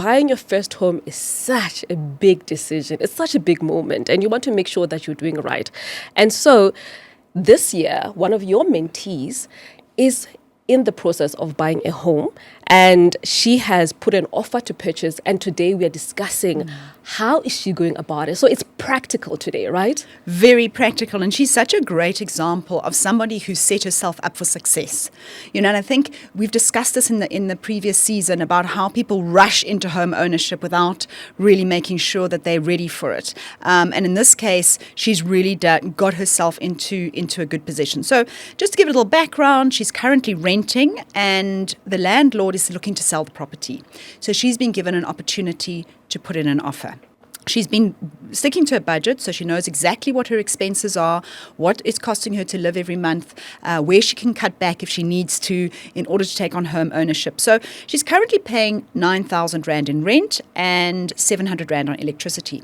buying your first home is such a big decision. It's such a big moment, and you want to make sure that you're doing right. And so this year, one of your mentees is in the process of buying a home, and she has put an offer to purchase, and today we are discussing how is she going about it. So it's practical today, right? Very practical, and she's such a great example of somebody who set herself up for success. And I think we've discussed this in the previous season about how people rush into home ownership without really making sure that they're ready for it. And in this case, she's really got herself into a good position. So just to give it a little background, she's currently renting, and the landlord is looking to sell the property. So she's been given an opportunity to put in an offer. She's been sticking to her budget, so she knows exactly what her expenses are, what it's costing her to live every month, where she can cut back if she needs to in order to take on home ownership. So she's currently paying 9,000 Rand in rent and 700 Rand on electricity.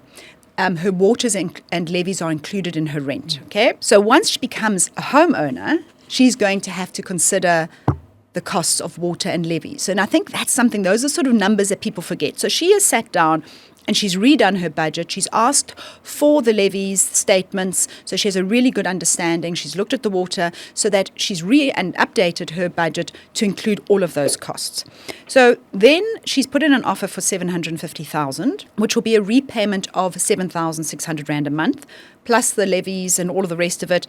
Her waters and levies are included in her rent. Okay, so once she becomes a homeowner, she's going to have to consider the costs of water and levies. And I think that's something, those are sort of numbers that people forget. So she has sat down and she's redone her budget. She's asked for the levies statements, so she has a really good understanding. She's looked at the water so that she's and updated her budget to include all of those costs. So then she's put in an offer for 750,000, which will be a repayment of 7,600 Rand a month, plus the levies and all of the rest of it,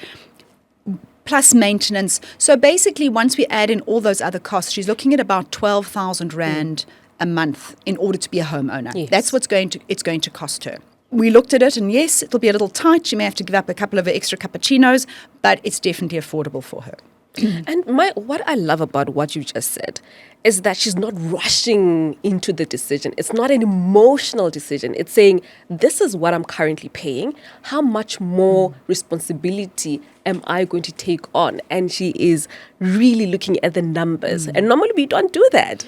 plus maintenance. So basically, once we add in all those other costs, she's looking at about 12,000 Rand a month in order to be a homeowner. Yes. That's what's going to cost her. We looked at it, and yes, it'll be a little tight. She may have to give up a couple of her extra cappuccinos, but it's definitely affordable for her. And what I love about what you just said is that she's not rushing into the decision. It's not an emotional decision. It's saying, this is what I'm currently paying. How much more responsibility am I going to take on? And she is really looking at the numbers. And normally we don't do that.